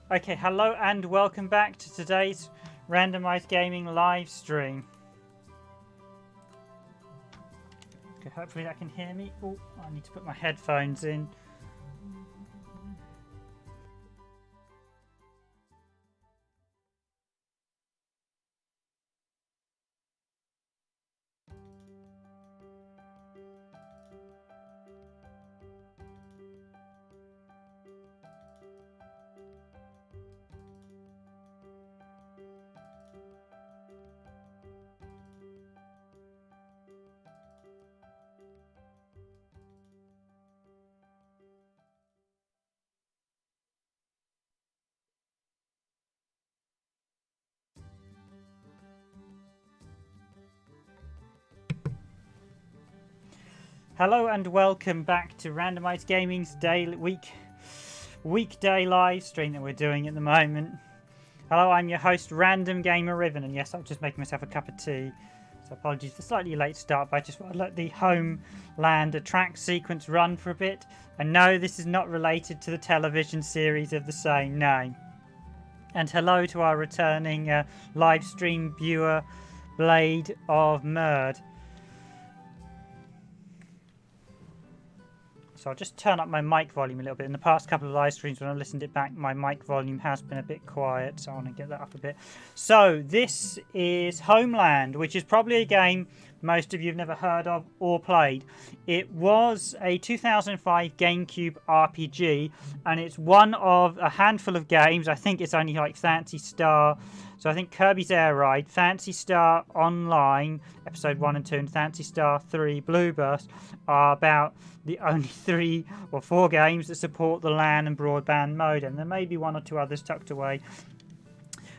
Okay, hello and welcome back to today's randomized gaming live stream. Okay, hopefully that can hear me. Oh, I need to put my headphones in. Hello and welcome back to Randomized Gaming's weekday live stream that we're doing at the moment. Hello, I'm your host, Random Gamer Riven, and yes, I'm just making myself a cup of tea. So apologies for the slightly late start, but I just want to let the Homeland attract sequence run for a bit. And no, this is not related to the television series of the same name. And hello to our returning live stream viewer, Blade of Murd. So I'll just turn up my mic volume a little bit. In the past couple of live streams when I listened it back, my mic volume has been a bit quiet, so I want to get that up a bit. So this is Homeland, which is probably a game most of you have never heard of or played. It was a 2005 GameCube RPG, and it's one of a handful of games. I think it's only like Phantasy Star. So I think Kirby's Air Ride, Phantasy Star Online, Episode 1 and 2, and Phantasy Star 3 Blue Burst are about the only 3 or 4 games that support the LAN and broadband modem. There may be 1 or 2 others tucked away.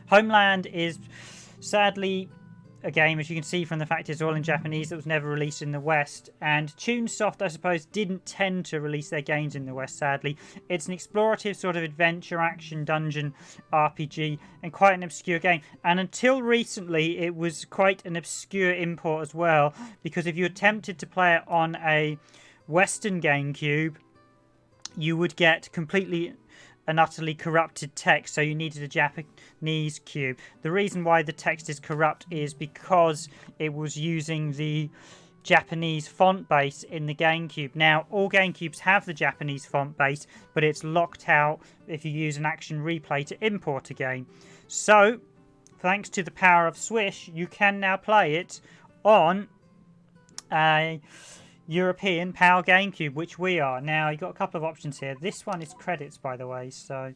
Homeland is sadly a game, as you can see from the fact it's all in Japanese, that was never released in the West, and Chunsoft, I suppose, didn't tend to release their games in the West, sadly. It's an explorative sort of adventure action dungeon RPG and quite an obscure game, and until recently it was quite an obscure import as well, because if you attempted to play it on a Western GameCube, you would get completely and utterly corrupted text, so you needed a Japanese cube. The reason why the text is corrupt is because it was using the Japanese font base in the GameCube. Now, all GameCubes have the Japanese font base, but it's locked out if you use an action replay to import a game. So, thanks to the power of Swish, you can now play it on a European PAL GameCube, which we are. Now, you've got a couple of options here. This one is credits, by the way, so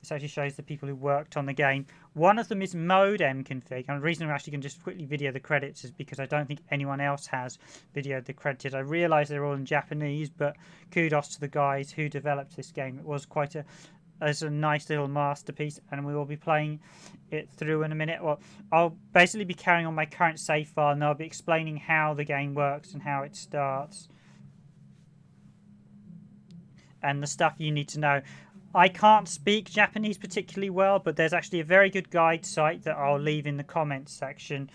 this actually shows the people who worked on the game. One of them is modem config, and the reason I'm actually going to just quickly video the credits is because I don't think anyone else has videoed the credits. I realise they're all in Japanese, but kudos to the guys who developed this game. It was quite a nice little masterpiece, and we will be playing it through in a minute. Well, I'll basically be carrying on my current save file, and I'll be explaining how the game works and how it starts and the stuff you need to know. I can't speak Japanese particularly well, but there's actually a very good guide site that I'll leave in the comments section.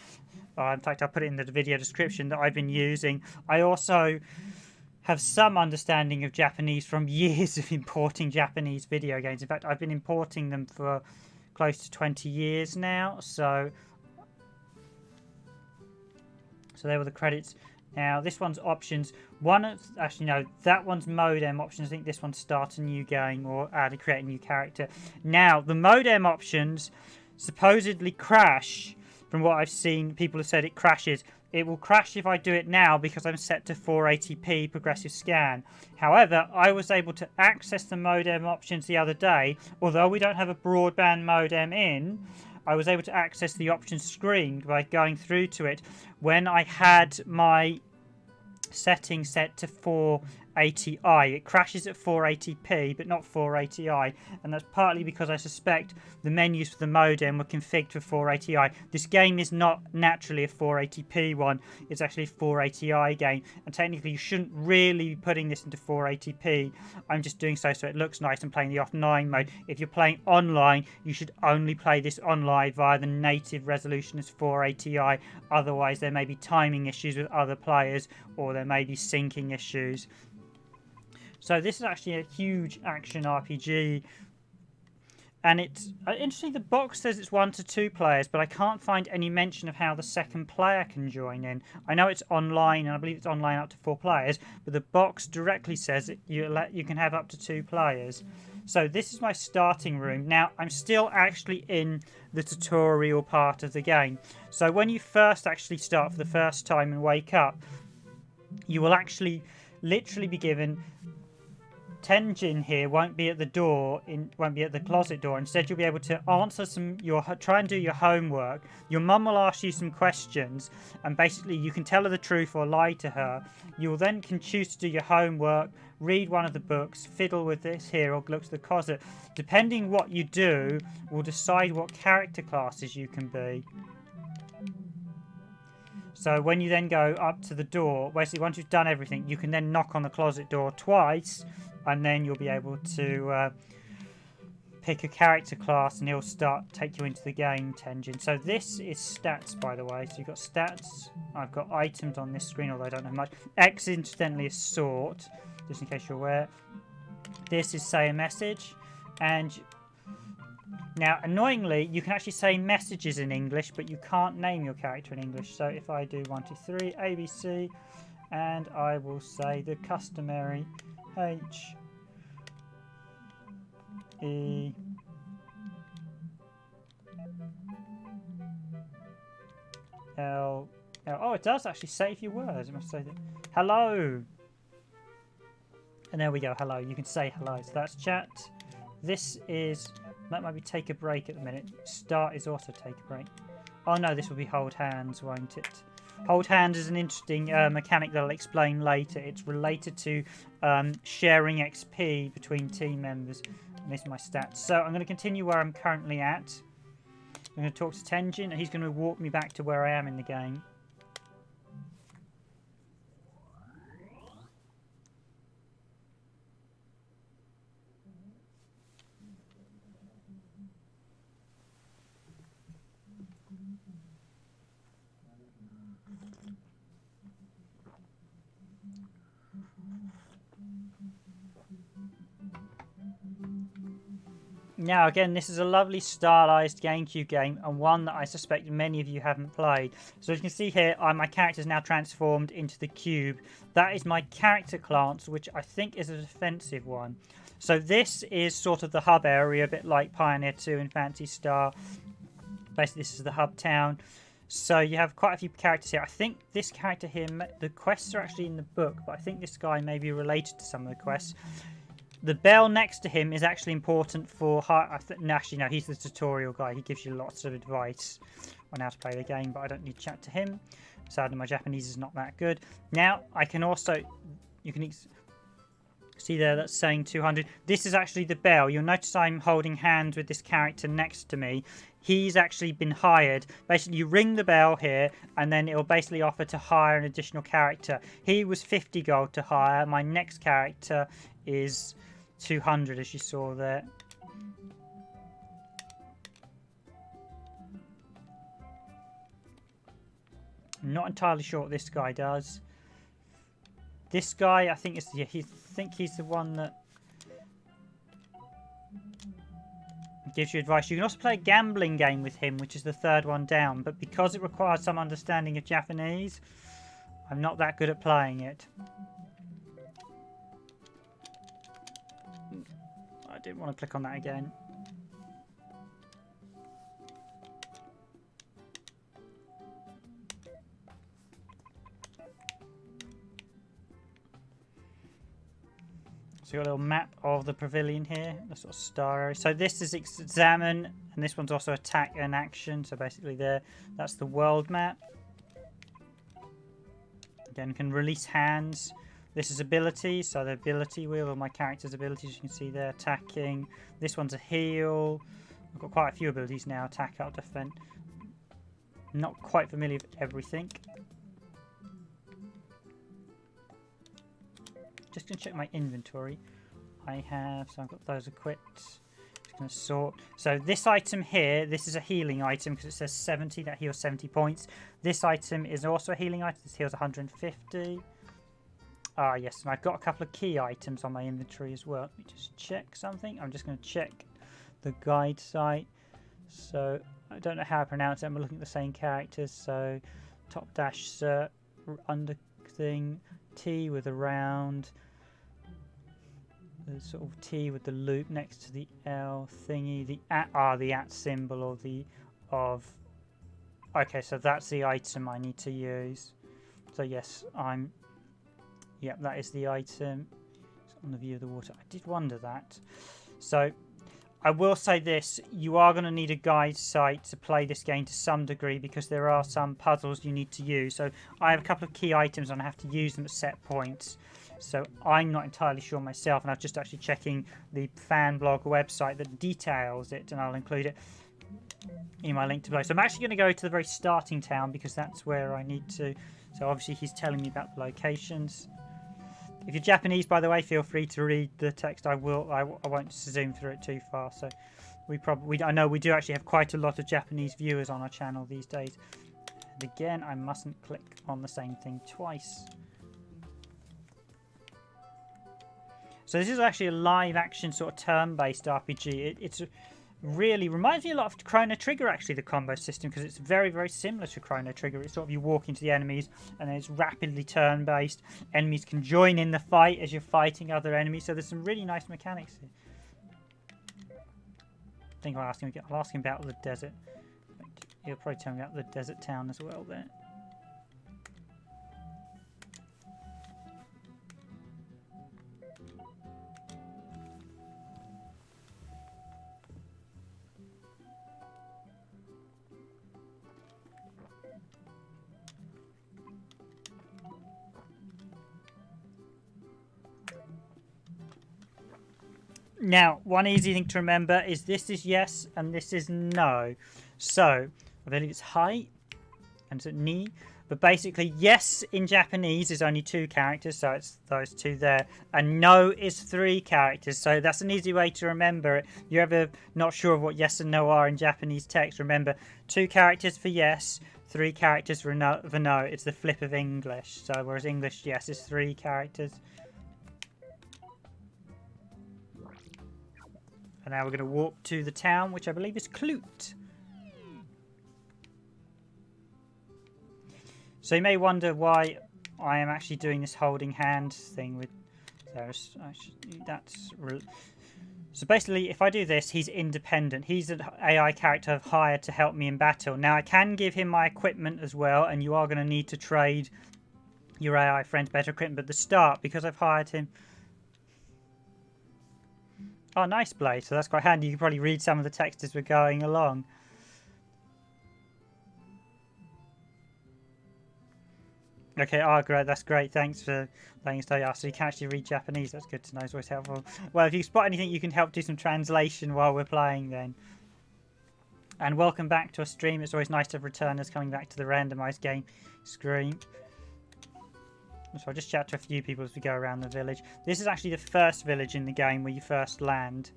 In fact, I'll put it in the video description that I've been using. I also have some understanding of Japanese from years of importing Japanese video games. In fact, I've been importing them for close to 20 years now. So there were the credits. Now, this one's options. Actually, no, that one's modem options. I think this one's start a new game or create a new character. Now, the modem options supposedly crash. From what I've seen, people have said it crashes. It will crash if I do it now because I'm set to 480p progressive scan. However, I was able to access the modem options the other day. Although we don't have a broadband modem in, I was able to access the options screen by going through to it when I had my settings set to 480i. It crashes at 480p but not 480i, and that's partly because I suspect the menus for the modem were configured for 480i. This game is not naturally a 480p one, it's actually a 480i game, and technically you shouldn't really be putting this into 480p. I'm just doing so it looks nice and playing the offline mode. If you're playing online, you should only play this online via the native resolution as 480i, otherwise there may be timing issues with other players or there may be syncing issues. So this is actually a huge action RPG, And it's interesting, the box says it's 1 to 2 players, but I can't find any mention of how the second player can join in. I know it's online, and I believe it's online up to 4 players, but the box directly says you can have up to 2 players. So this is my starting room. Now, I'm still actually in the tutorial part of the game. So when you first actually start for the first time and wake up, you will actually literally be given... Tenjin here won't be at the door, won't be at the closet door. Instead, you'll be able to answer try and do your homework. Your mum will ask you some questions, and basically you can tell her the truth or lie to her. You then can choose to do your homework, read one of the books, fiddle with this here, or look to the closet. Depending what you do, will decide what character classes you can be. So when you then go up to the door, basically once you've done everything, you can then knock on the closet door twice, and then you'll be able to pick a character class, and he'll take you into the game, Tenjin. So this is stats, by the way. So you've got stats. I've got items on this screen, although I don't have much. X, incidentally, is sort, just in case you're aware. This is say a message, and now, annoyingly, you can actually say messages in English, but you can't name your character in English. So if I do 1, 2, 3, ABC, and I will say the customary H, E, L, L. Oh, it does actually say a few words. I must say that. Hello. And there we go. Hello. You can say hello. So that's chat. This is... That might be take a break at the minute. Start is also take a break. Oh no, this will be hold hands, won't it? Hold hands is an interesting mechanic that I'll explain later. It's related to sharing XP between team members. And this is my stats. So I'm going to continue where I'm currently at. I'm going to talk to Tenjin, and he's going to walk me back to where I am in the game. Now, again, this is a lovely stylized GameCube game, and one that I suspect many of you haven't played. So as you can see here, my character is now transformed into the cube. That is my character class, which I think is a defensive one. So this is sort of the hub area, a bit like Pioneer 2 and Phantasy Star. Basically, this is the hub town. So you have quite a few characters here. I think this character here, the quests are actually in the book, but I think this guy may be related to some of the quests. The bell next to him is actually important for... Actually, no, he's the tutorial guy. He gives you lots of advice on how to play the game, but I don't need to chat to him. Sadly, my Japanese is not that good. Now, I can also... You can see there, that's saying 200. This is actually the bell. You'll notice I'm holding hands with this character next to me. He's actually been hired. Basically, you ring the bell here, and then it'll basically offer to hire an additional character. He was 50 gold to hire. My next character is 200, as you saw there. I'm not entirely sure what this guy does. This guy, I think, is he's the one that gives you advice. You can also play a gambling game with him, which is the third one down. But because it requires some understanding of Japanese, I'm not that good at playing it. I didn't want to click on that again. So you've got a little map of the pavilion here, the sort of star area. So this is examine, and this one's also attack and action. So basically that's the world map. Again, can release hands. This is abilities, so the ability wheel of my character's abilities, you can see there, attacking. This one's a heal. I've got quite a few abilities now, attack, up, defend. Not quite familiar with everything. Just going to check my inventory. So I've got those equipped. Just going to sort. So this item here, this is a healing item because it says 70, that heals 70 points. This item is also a healing item, this heals 150. Ah, yes, and I've got a couple of key items on my inventory as well. Let me just check something. I'm just going to check the guide site. So I don't know how I pronounce it. I'm looking at the same characters. So top dash cert, under thing, T with a round, the sort of T with the loop next to the L thingy, the at symbol or the of. Okay, so that's the item I need to use. So yes, yep, that is the item. It's on the view of the water. I did wonder that. So I will say this, you are going to need a guide site to play this game to some degree because there are some puzzles you need to use. So I have a couple of key items and I have to use them at set points. So I'm not entirely sure myself, and I'm just actually checking the fan blog website that details it, and I'll include it in my link to below. So I'm actually going to go to the very starting town because that's where I need to. So obviously he's telling me about the locations. If you're Japanese, by the way, feel free to read the text. I won't zoom through it too far. So I know we do actually have quite a lot of Japanese viewers on our channel these days. And again, I mustn't click on the same thing twice. So this is actually a live action sort of turn-based RPG. It's really reminds me a lot of Chrono Trigger, actually, the combo system, because it's very, very similar to Chrono Trigger. It's sort of you walk into the enemies and then it's rapidly turn-based. Enemies can join in the fight as you're fighting other enemies, so there's some really nice mechanics here. I think I'll ask him about the desert. He'll probably tell me about the desert town as well there. Now, one easy thing to remember is this is yes and this is no. So, I believe it's hai and it's ni. But basically, yes in Japanese is only 2 characters, so it's those 2 there. And no is 3 characters, so that's an easy way to remember it. If you're ever not sure of what yes and no are in Japanese text, remember 2 characters for yes, 3 characters for no. It's the flip of English. So, whereas English, yes, is 3 characters. And now we're going to walk to the town, which I believe is Clute. So you may wonder why I am actually doing this holding hand thing with Thurs. So basically, if I do this, he's independent. He's an AI character I've hired to help me in battle. Now, I can give him my equipment as well, and you are going to need to trade your AI friends better equipment. But at the start, because I've hired him... Oh, nice blade. So that's quite handy. You can probably read some of the text as we're going along. Okay, great. That's great. Thanks for letting us know. So you can actually read Japanese. That's good to know. It's always helpful. Well, if you spot anything, you can help do some translation while we're playing then. And welcome back to our stream. It's always nice to have returners coming back to the randomised game screen. So I'll just chat to a few people as we go around the village. This is actually the first village in the game where you first land.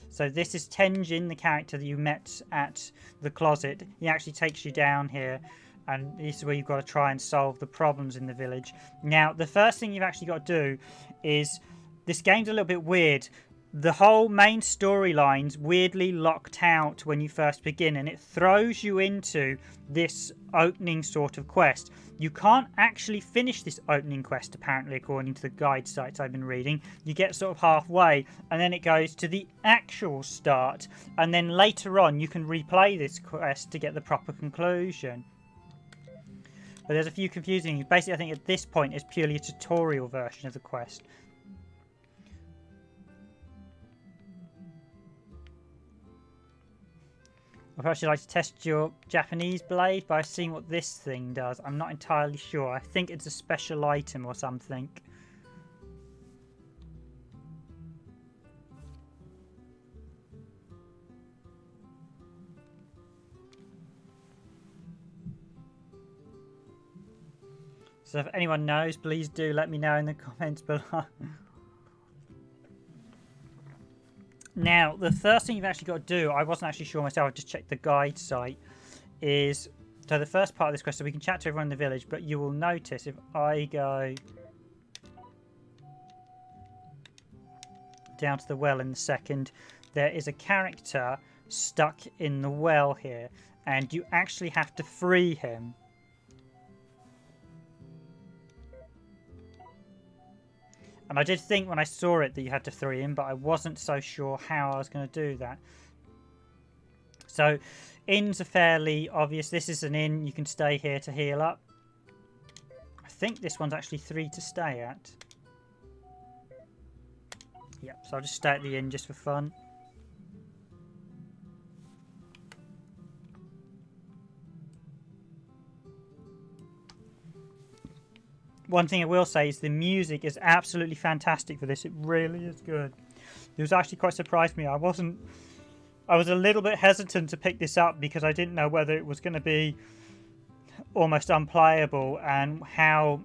So this is Tenjin, the character that you met at the closet. He actually takes you down here. And this is where you've got to try and solve the problems in the village. Now, the first thing you've actually got to do is... This game's a little bit weird. The whole main storyline's weirdly locked out when you first begin. And it throws you into this opening sort of quest. You can't actually finish this opening quest, apparently, according to the guide sites I've been reading. You get sort of halfway, and then it goes to the actual start. And then later on, you can replay this quest to get the proper conclusion. But there's a few confusing things. Basically, I think at this point, it's purely a tutorial version of the quest. I'd actually like to test your Japanese blade by seeing what this thing does. I'm not entirely sure. I think it's a special item or something. So if anyone knows, please do let me know in the comments below. Now, the first thing you've actually got to do, I wasn't actually sure myself, I just checked the guide site, is, so the first part of this quest, so we can chat to everyone in the village, but you will notice if I go down to the well in the second, there is a character stuck in the well here, and you actually have to free him. And I did think when I saw it that you had to free him, but I wasn't so sure how I was going to do that. So, inns are fairly obvious. This is an inn. You can stay here to heal up. I think this one's actually 3 to stay at. Yep, so I'll just stay at the inn just for fun. One thing I will say is the music is absolutely fantastic for this. It really is good. It was actually quite surprised me. I was a little bit hesitant to pick this up because I didn't know whether it was going to be almost unplayable, and how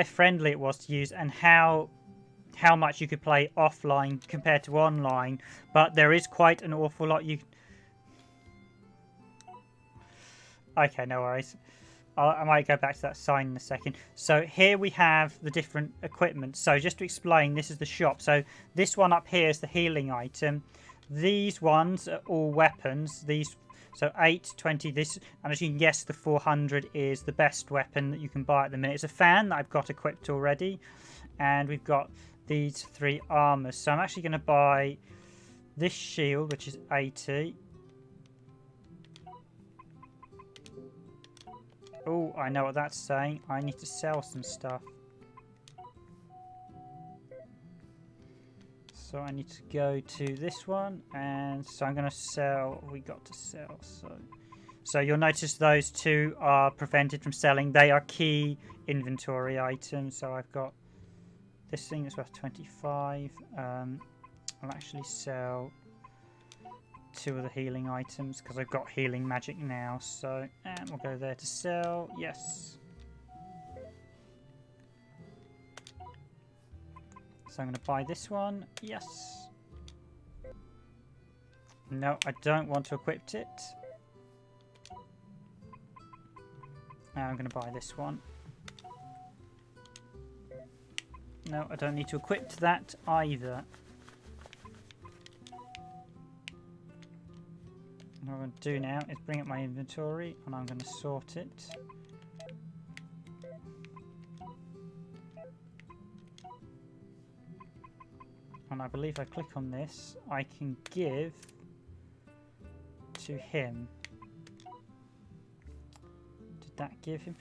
friendly it was to use, and how much you could play offline compared to online. But there is quite an awful lot you... Okay, no worries. I might go back to that sign in a second. So here we have the different equipment. So just to explain, this is the shop. So this one up here is the healing item. These ones are all weapons. So 8, 20, this, and as you can guess, the 400 is the best weapon that you can buy at the minute. It's a fan that I've got equipped already. And we've got these 3 armors. So I'm actually going to buy this shield, which is 80. Oh, I know what that's saying. I need to sell some stuff. So I need to go to this one, and so I'm going to sell what we got to sell. So you'll notice those 2 are prevented from selling. They are key inventory items. So I've got this thing that's worth 25. I'll actually sell 2 of the healing items because I've got healing magic now. So, and we'll go there to sell. Yes. So I'm going to buy this one. Yes. No, I don't want to equip it. Now I'm going to buy this one. No, I don't need to equip that either. What I'm going to do now is bring up my inventory, and I'm going to sort it. And I believe I click on this, I can give to him. Did that give him?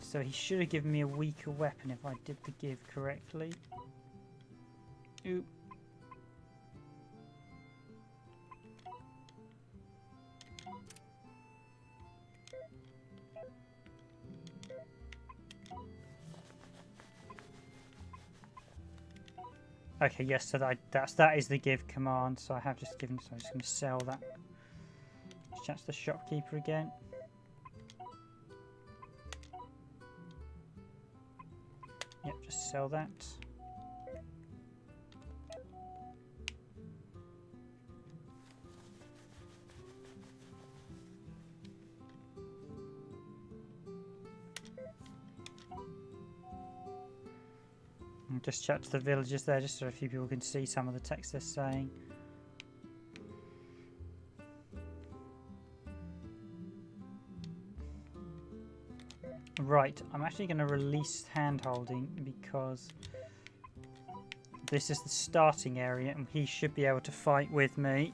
So he should have given me a weaker weapon if I did the give correctly. Oop. Okay, yes, so that is the give command. So I have just given, so I'm just going to sell that. Chat to the shopkeeper again. Yep, just sell that. Just chat to the villagers there, just so a few people can see some of the text they're saying. Right, I'm actually going to release hand-holding because this is the starting area and he should be able to fight with me.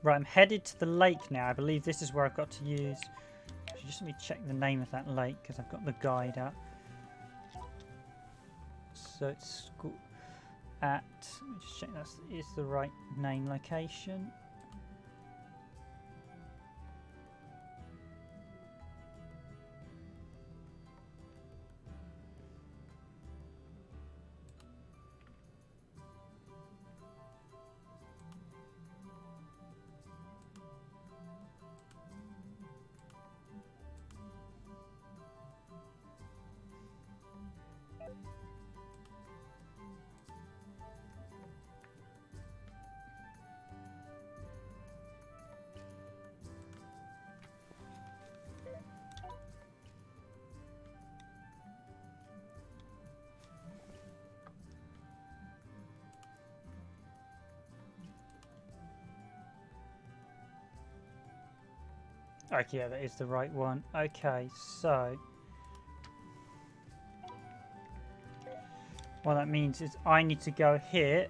Right, I'm headed to the lake now. I believe this is where I've got to use... Actually, just let me check the name of that lake because I've got the guide up. So it's at... Let me just check that is the right name location. Okay, yeah, that is the right one. Okay, so what that means is I need to go here.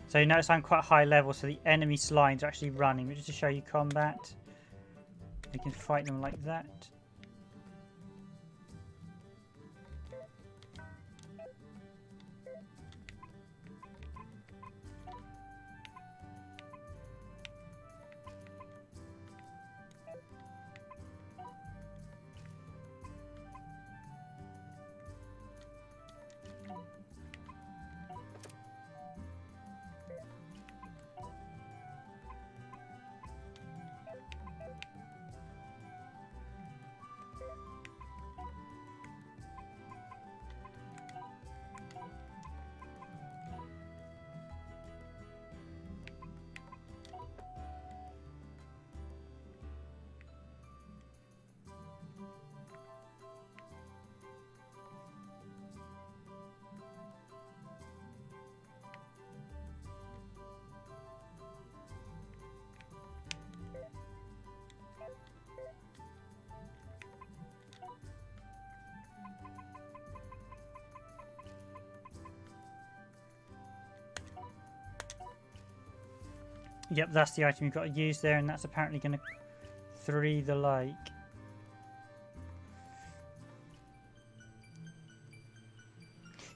So you notice I'm quite high level, so the enemy slimes are actually running, which is to show you combat. You can fight them like that. Yep, that's the item you've got to use there, and that's apparently going to free the lake.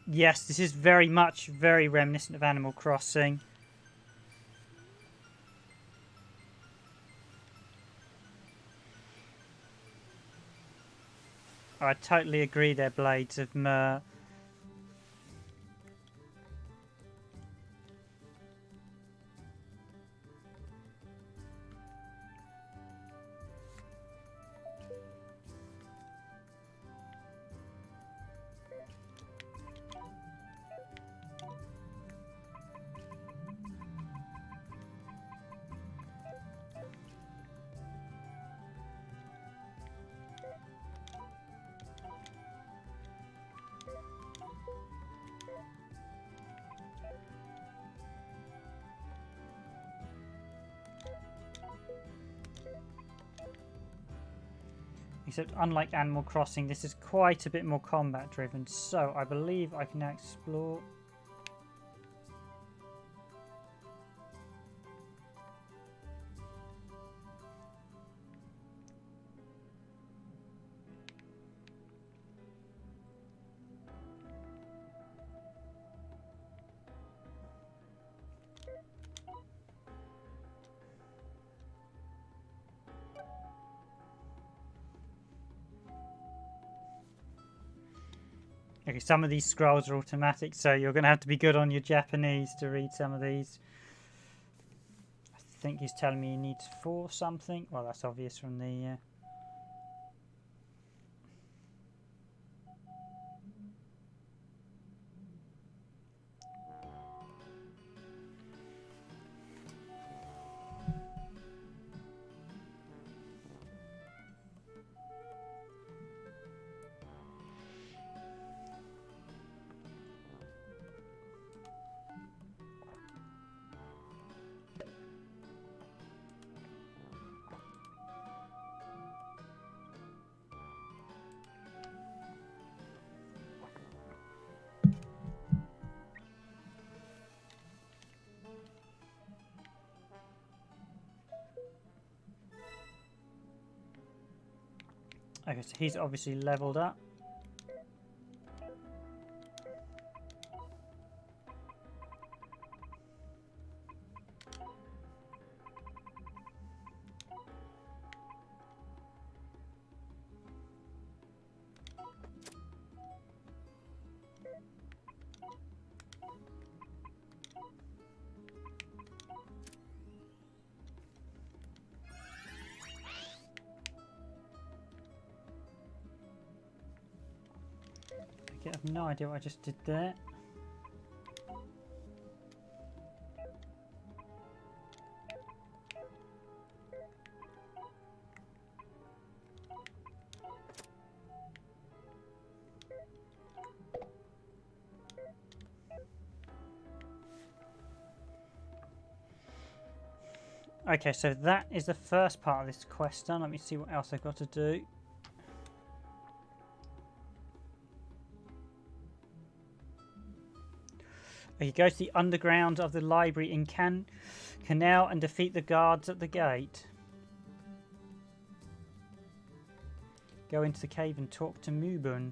Yes, this is very reminiscent of Animal Crossing. I totally agree there, Blades of Myr. Except unlike Animal Crossing, this is quite a bit more combat driven, so I believe I can now explore. Okay, some of these scrolls are automatic, so you're going to have to be good on your Japanese to read some of these. I think he's telling me he needs 4 something. Well, that's obvious from the... Okay, so he's obviously leveled up. I have no idea what I just did there. Okay, so that is the first part of this quest done. Let me see what else I've got to do. Okay, go to the underground of the library in Canal and defeat the guards at the gate. Go into the cave and talk to Mubun.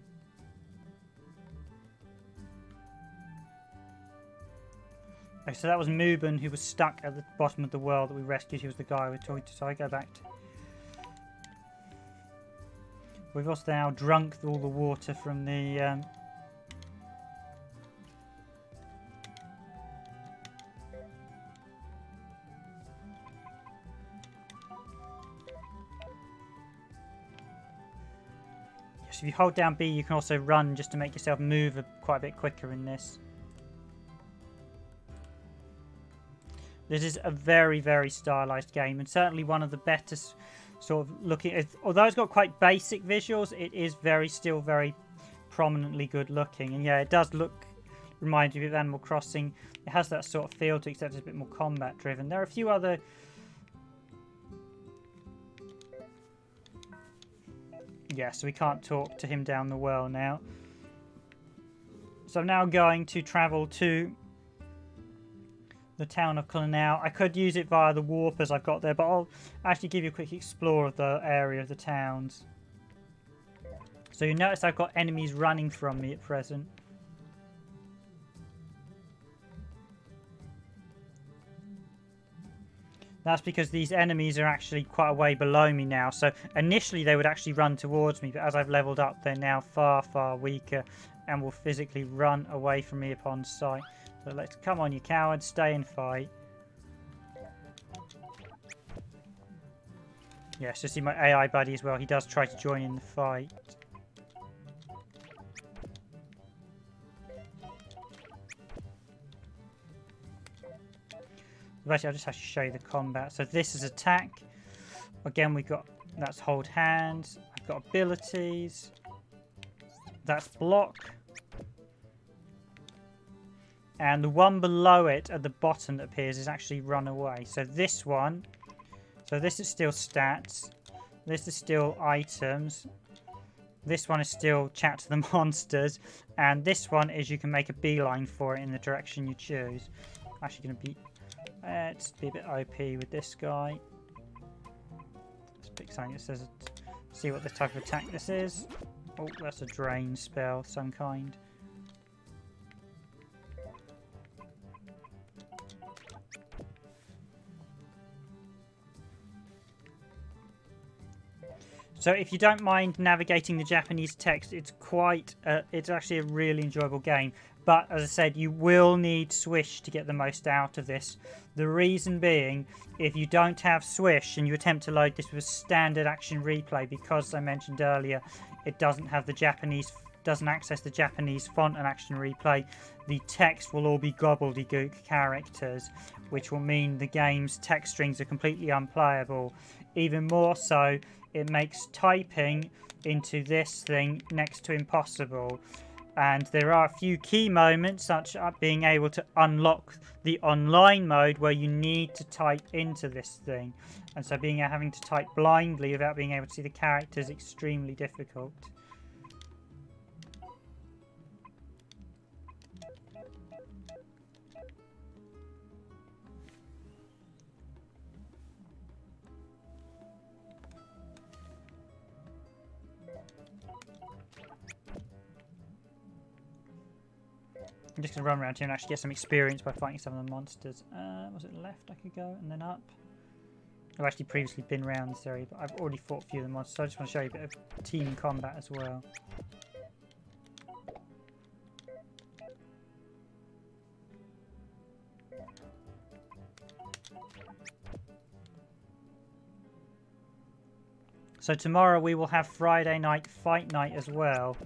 Okay, so that was Mubun, who was stuck at the bottom of the well that we rescued. He was the guy we were talking to. So I go back to... We've also now drunk all the water from the... Yes, if you hold down B, you can also run just to make yourself move quite a bit quicker in this. This is a very, very stylized game, and certainly one of the better sort of looking. Although it's got quite basic visuals, it is still very prominently good looking. And yeah, it does remind you of Animal Crossing. It has that sort of feel to it, except it's a bit more combat driven. There are a few other... Yeah, so we can't talk to him down the well now. So I'm now going to travel to the town of Clanau. I could use it via the warpers I've got there, but I'll actually give you a quick explore of the area of the towns. So you notice I've got enemies running from me at present. That's because these enemies are actually quite a way below me now. So initially they would actually run towards me, but as I've leveled up, they're now far, far weaker and will physically run away from me upon sight. So let's come on, you cowards, stay and fight. Yes, you see my AI buddy as well. He does try to join in the fight. Actually, I'll just have to show you the combat. So this is attack. Again, that's hold hands. I've got abilities. That's block. And the one below it at the bottom that appears is actually run away. So this is still stats. This is still items. This one is still chat to the monsters. And this one is you can make a beeline for it in the direction you choose. Actually going to be... let's be a bit OP with this guy. Let's pick something that says... See what the type of attack this is. Oh, that's a drain spell of some kind. So if you don't mind navigating the Japanese text, it's actually a really enjoyable game. But as I said, you will need Swish to get the most out of this. The reason being, if you don't have Swish and you attempt to load this with standard action replay, because I mentioned earlier, it doesn't have doesn't access the Japanese font and action replay, the text will all be gobbledygook characters, which will mean the game's text strings are completely unplayable. Even more so, it makes typing into this thing next to impossible. And there are a few key moments, such as being able to unlock the online mode where you need to type into this thing. And so having to type blindly without being able to see the characters is extremely difficult. I'm just going to run around here and actually get some experience by fighting some of the monsters. Was it left I could go and then up? I've actually previously been around this area, but I've already fought a few of the monsters, so I just want to show you a bit of team combat as well. So tomorrow we will have Friday night fight night as well.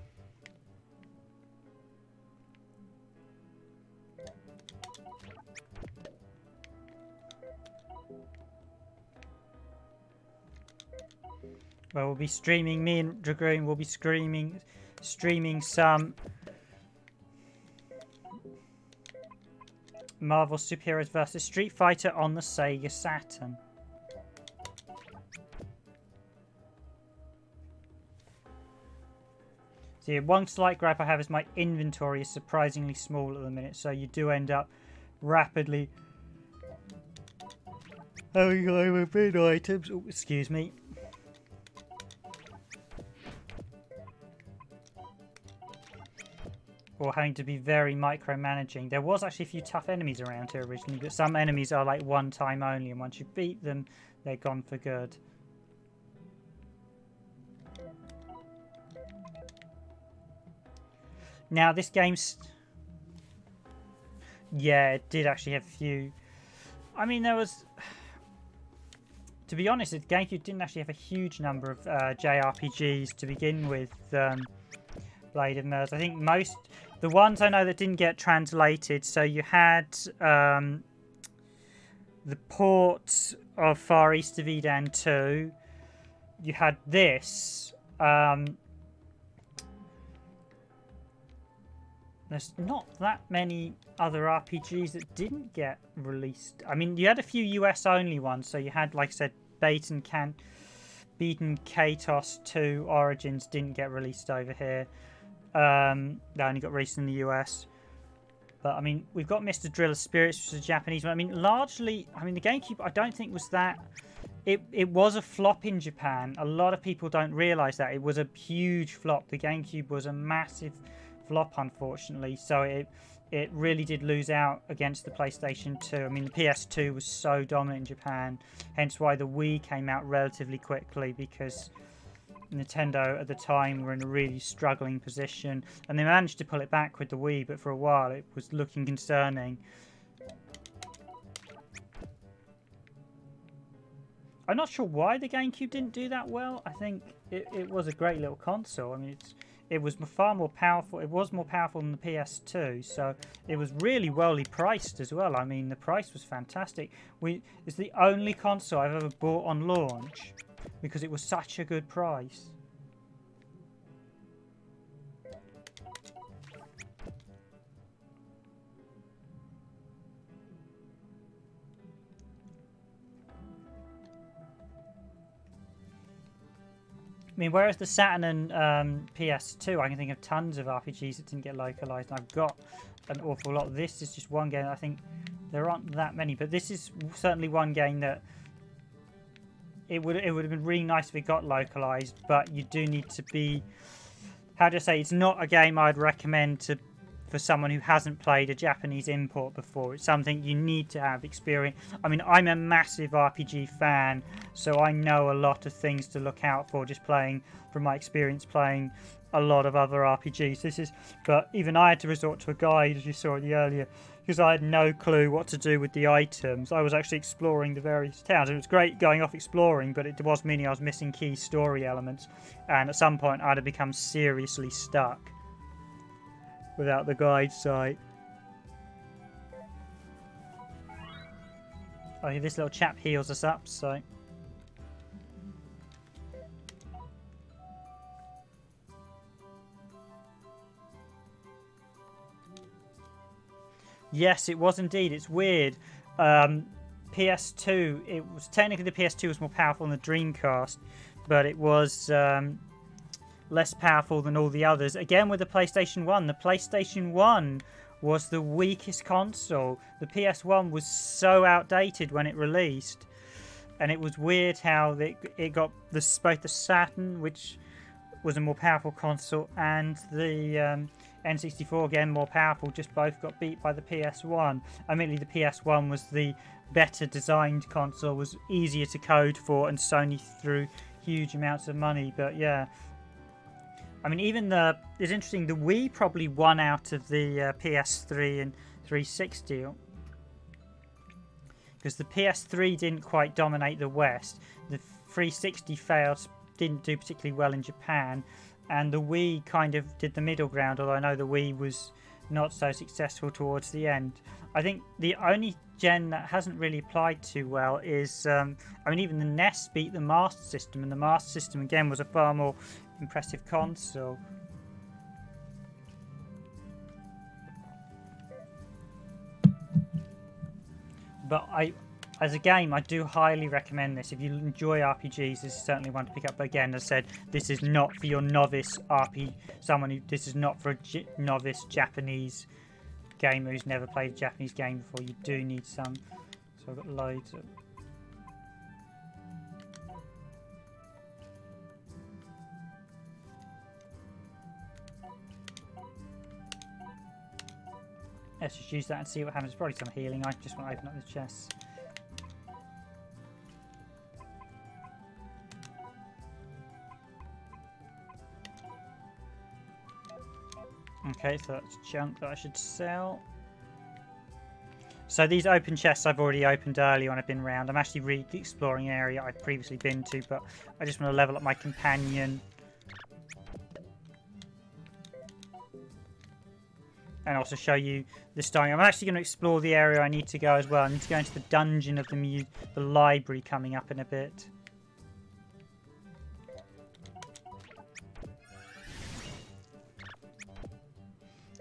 Well, we'll be streaming, me and Dragoon will be streaming some Marvel Superheroes vs. Street Fighter on the Sega Saturn. The one slight gripe I have is my inventory is surprisingly small at the minute, so you do end up rapidly having overbid items. Oh, excuse me. Or having to be very micromanaging. There was actually a few tough enemies around here originally, but some enemies are like one time only, and once you beat them, they're gone for good. Now this game's... yeah, it did actually have a few... I mean, there was... to be honest, the GameCube didn't actually have a huge number of JRPGs to begin with. Blade of Mers. I think most... the ones I know that didn't get translated, so you had the port of Far East of Eden 2. You had this. There's not that many other RPGs that didn't get released. I mean, you had a few US only ones, so you had, like I said, Beaten Katos 2 Origins didn't get released over here. They only got released in the US. But I mean, we've got Mr. Driller Spirits, which is a Japanese one. I mean, largely, I mean, the GameCube I don't think was that... It was a flop in Japan. A lot of people don't realise that. It was a huge flop. The GameCube was a massive flop, unfortunately. So it really did lose out against the PlayStation 2. I mean, the PS2 was so dominant in Japan. Hence why the Wii came out relatively quickly, because Nintendo at the time were in a really struggling position. And they managed to pull it back with the Wii, but for a while it was looking concerning. I'm not sure why the GameCube didn't do that well. I think it was a great little console. I mean, it was far more powerful. It was more powerful than the PS2, so it was really wellly priced as well. I mean, the price was fantastic. It's the only console I've ever bought on launch because it was such a good price. I mean, whereas the Saturn and PS2, I can think of tons of RPGs that didn't get localized. And I've got an awful lot. This is just one game. I think there aren't that many, but this is certainly one game that it would have been really nice if it got localized. But you do need to be, how do I say? It's not a game I'd recommend for someone who hasn't played a Japanese import before. It's something you need to have experience. I mean, I'm a massive RPG fan, so I know a lot of things to look out for just playing, from my experience playing a lot of other RPGs. But even I had to resort to a guide, as you saw in the earlier, because I had no clue what to do with the items. I was actually exploring the various towns. It was great going off exploring, but it was meaning I was missing key story elements, and at some point I'd have become seriously stuck without the guide site. Oh, this little chap heals us up, so... Yes, it was indeed. It's weird. PS2, it was technically the PS2 was more powerful than the Dreamcast, but it was less powerful than all the others. Again with the PlayStation 1. The PlayStation 1 was the weakest console. The PS1 was so outdated when it released. And it was weird how it got both the Saturn, which was a more powerful console, and the N64, again more powerful, just both got beat by the PS1. Admittedly, the PS1 was the better designed console, was easier to code for, and Sony threw huge amounts of money. But yeah, I mean, even it's interesting, the Wii probably won out of the PS3 and 360. Because the PS3 didn't quite dominate the West. The 360 didn't do particularly well in Japan. And the Wii kind of did the middle ground, although I know the Wii was not so successful towards the end. I think the only gen that hasn't really applied too well is, I mean, even the NES beat the Master System, and the Master System, again, was a far more impressive console. But as a game, I do highly recommend this. If you enjoy RPGs, this is certainly one to pick up. But again, as I said, this is not for your novice this is not for a novice Japanese gamer who's never played a Japanese game before. You do need some. So I've got loads of... Let's just use that and see what happens. Probably some healing. I just want to open up the chests. Okay, so that's junk that I should sell. So these open chests I've already opened earlier when I've been around. I'm actually re-exploring an area I've previously been to, but I just want to level up my companion. And also show you the starting. I'm actually going to explore the area I need to go as well. I need to go into the dungeon of the library coming up in a bit.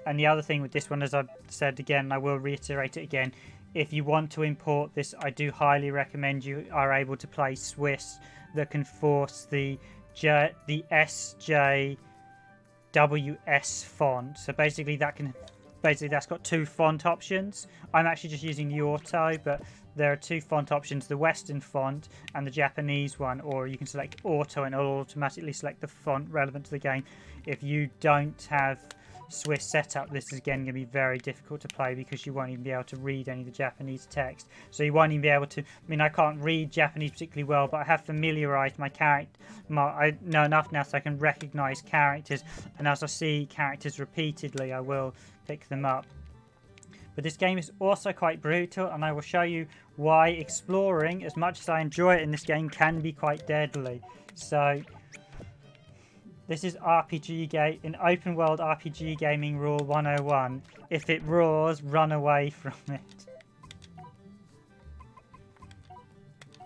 And the other thing with this one, as I've said again, I will reiterate it again, if you want to import this, I do highly recommend you are able to play Swiss that can force the SJWS font. So basically that's got two font options. I'm actually just using the auto, but there are two font options, the Western font and the Japanese one, or you can select auto and it'll automatically select the font relevant to the game. If you don't have Swiss setup, this is again going to be very difficult to play because you won't even be able to read any of the Japanese text. So you won't even be able to, I can't read Japanese particularly well, but I have familiarized my character. I know enough now so I can recognize characters, and as I see characters repeatedly, I will pick them up. But this game is also quite brutal, and I will show you why exploring, as much as I enjoy it in this game, can be quite deadly. So this is in open world RPG gaming rule 101. If it roars, run away from it.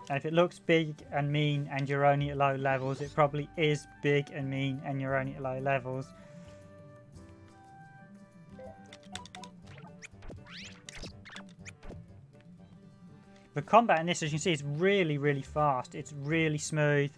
And if it looks big and mean and you're only at low levels, it probably is big and mean and you're only at low levels. The combat in this, as you can see, is really, really fast. It's really smooth.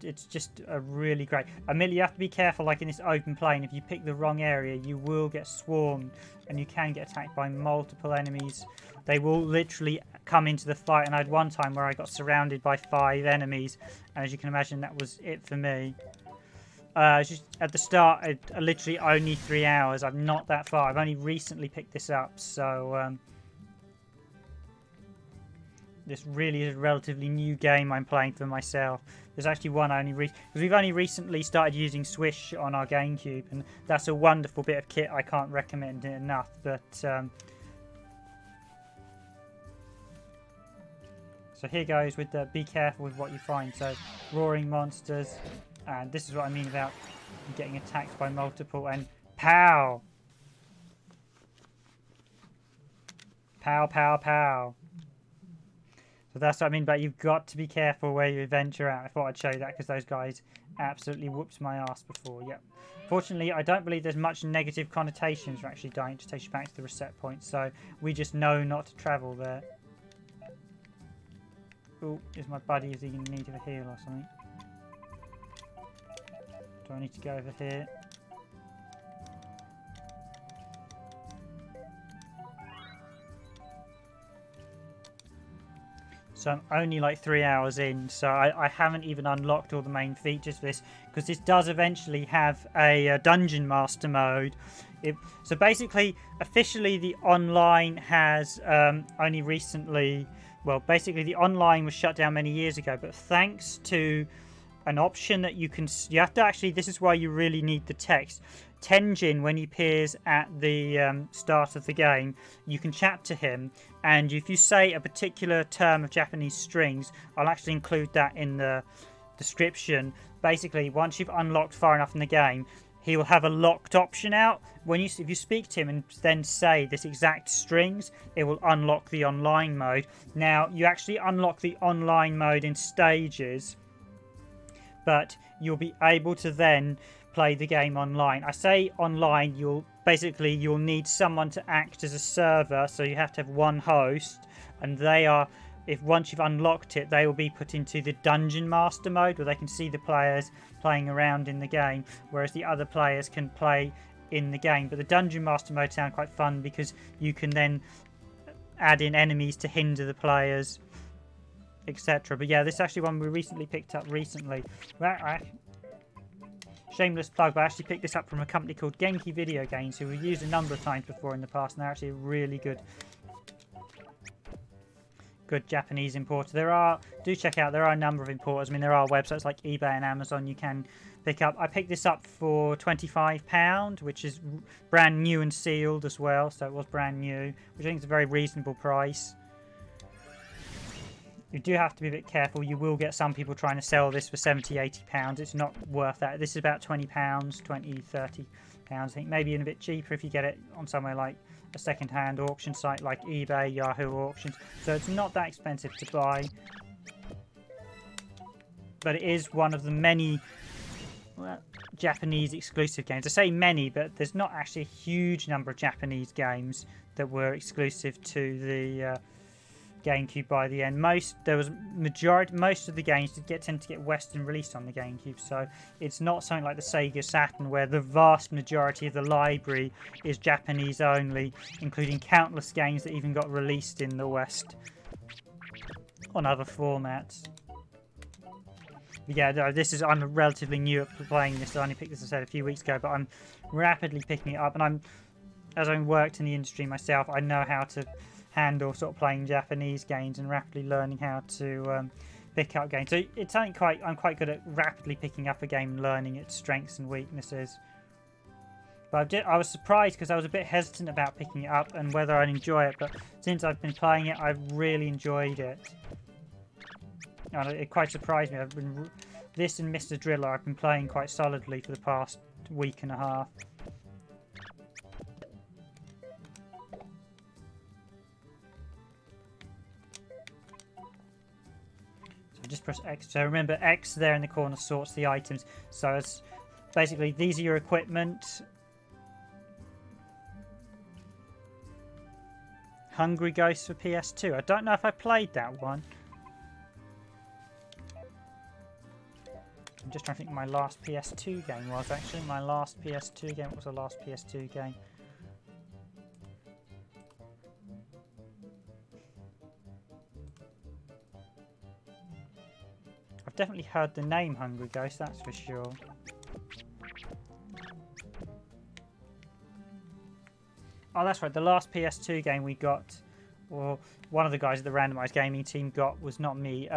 It's just a really great. Admittedly, you have to be careful, like in this open plane. If you pick the wrong area, you will get swarmed and you can get attacked by multiple enemies. They will literally come into the fight, and I had one time where I got surrounded by 5 enemies, and as you can imagine, that was it for me. Just at the start, literally only 3 hours. I'm not that far. I've only recently picked this up, so this really is a relatively new game I'm playing for myself. There's actually one because we've only recently started using Swish on our Gamecube, and that's a wonderful bit of kit. I can't recommend it enough. But so here goes with the be careful with what you find. So roaring monsters, and this is what I mean about getting attacked by multiple, and pow, pow, pow, pow. So that's what I mean, but you've got to be careful where you venture out. I thought I'd show you that because those guys absolutely whooped my ass before. Yep. Fortunately, I don't believe there's much negative connotations for actually dying. It just takes you back to the reset point, so we just know not to travel there. Oh, is my buddy, is he in need of a heal or something? Do I need to go over here? So I'm only like 3 hours in, so I haven't even unlocked all the main features for this, because this does eventually have a Dungeon Master mode. So basically, officially the online has only recently, well, basically the online was shut down many years ago, but thanks to an option that you have to actually, this is why you really need the text. Tenjin, when he appears at the start of the game, you can chat to him, and if you say a particular term of Japanese strings, I'll actually include that in the description. Basically, once you've unlocked far enough in the game, he will have a locked option out. If you speak to him and then say this exact strings, it will unlock the online mode. Now, you actually unlock the online mode in stages, but you'll be able to then play the game online. I say online, you'll need someone to act as a server, so you have to have one host, and they are if once you've unlocked it, they will be put into the Dungeon Master mode where they can see the players playing around in the game, whereas the other players can play in the game. But the Dungeon Master mode sounds quite fun because you can then add in enemies to hinder the players, etc. But yeah, this is actually one we recently picked up recently. Shameless plug, but I actually picked this up from a company called Genki Video Games, who we've used a number of times before in the past, and they're actually a really good Japanese importer. Do check out, there are a number of importers. I mean, there are websites like eBay and Amazon you can pick up. I picked this up for £25, which is brand new and sealed as well, so it was brand new, which I think is a very reasonable price. You do have to be a bit careful. You will get some people trying to sell this for £70-80. It's not worth that. This is about £20, £20-30. I think maybe even a bit cheaper if you get it on somewhere like a second-hand auction site like eBay, Yahoo Auctions. So it's not that expensive to buy. But it is one of the many Japanese exclusive games. I say many, but there's not actually a huge number of Japanese games that were exclusive to the GameCube by the end. Most of the games tend to get Western released on the GameCube, so it's not something like the Sega Saturn where the vast majority of the library is Japanese only, including countless games that even got released in the West on other formats. But yeah, I'm relatively new at playing this. I only picked this, as I said, a few weeks ago, but I'm rapidly picking it up, and as I've worked in the industry myself, I know how to handle sort of playing Japanese games and rapidly learning how to pick up games. So it's something I'm quite good at rapidly picking up a game and learning its strengths and weaknesses. But I was surprised because I was a bit hesitant about picking it up and whether I'd enjoy it. But since I've been playing it, I've really enjoyed it. And it quite surprised me. This and Mr. Driller I've been playing quite solidly for the past week and a half. Just press X. So remember, X there in the corner sorts the items. So it's basically, these are your equipment. Hungry Ghost for PS2. I don't know if I played that one. I'm just trying to think what my last PS2 game was. Actually, my last PS2 game. What was the last PS2 game? I've definitely heard the name Hungry Ghost, that's for sure. Oh, that's right. The last PS2 game we got, or one of the guys at the randomised gaming team got, was not me.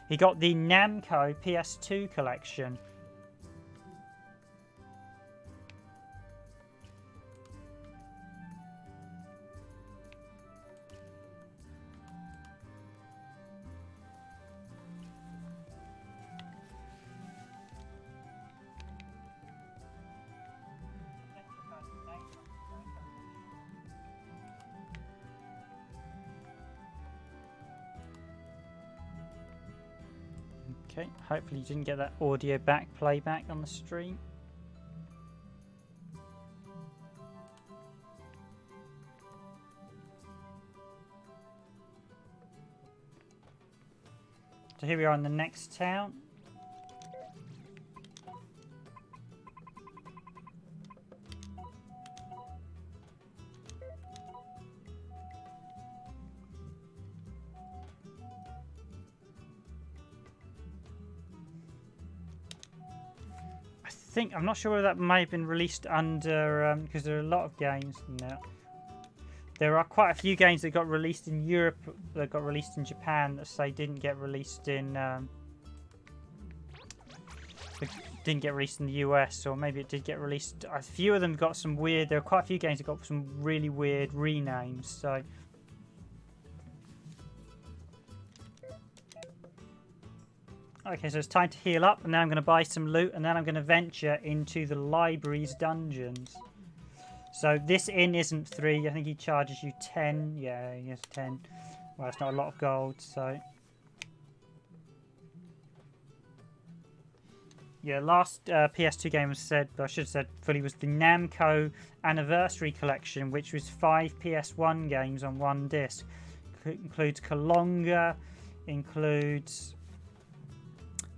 He got the Namco PS2 collection. Okay, hopefully you didn't get that audio playback on the stream. So here we are in the next town. I'm not sure whether that may have been released under because there are a lot of games now. There are quite a few games that got released in Europe that got released in Japan that say didn't get released in the US, or maybe it did get released. A few of them got some weird. There are quite a few games that got some really weird renames. So. Okay, so it's time to heal up, and then I'm going to buy some loot, and then I'm going to venture into the library's dungeons. So this inn isn't free. I think he charges you 10. Yeah, he has 10. Well, it's not a lot of gold, so... Yeah, last PS2 game was said, I should have said fully, was the Namco Anniversary Collection, which was 5 PS1 games on one disc. includes Kalonga, includes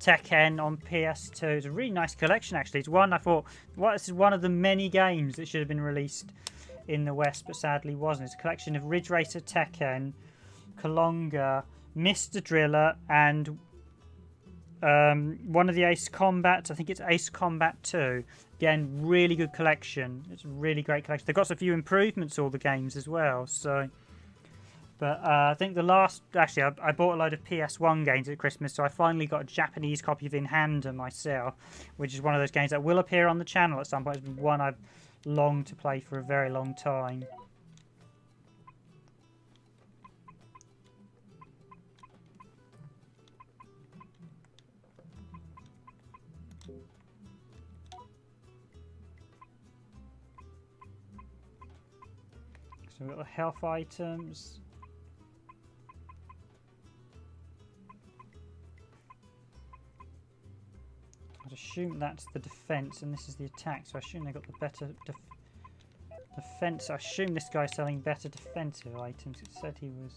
Tekken on PS2. It's a really nice collection, actually. It's one I thought, well, this is one of the many games that should have been released in the West, but sadly wasn't. It's a collection of Ridge Racer, Tekken, Kalonga, Mr. Driller, and one of the Ace Combats. I think it's Ace Combat 2. Again, really good collection. It's a really great collection. They've got a few improvements, all the games as well. So, but I think the last... Actually, I bought a load of PS1 games at Christmas, so I finally got a Japanese copy of In Hand myself, which is one of those games that will appear on the channel at some point. It's one I've longed to play for a very long time. So we've got the health items. I'd assume that's the defense and this is the attack, so I assume they got the better defense. I assume this guy's selling better defensive items. It said he was.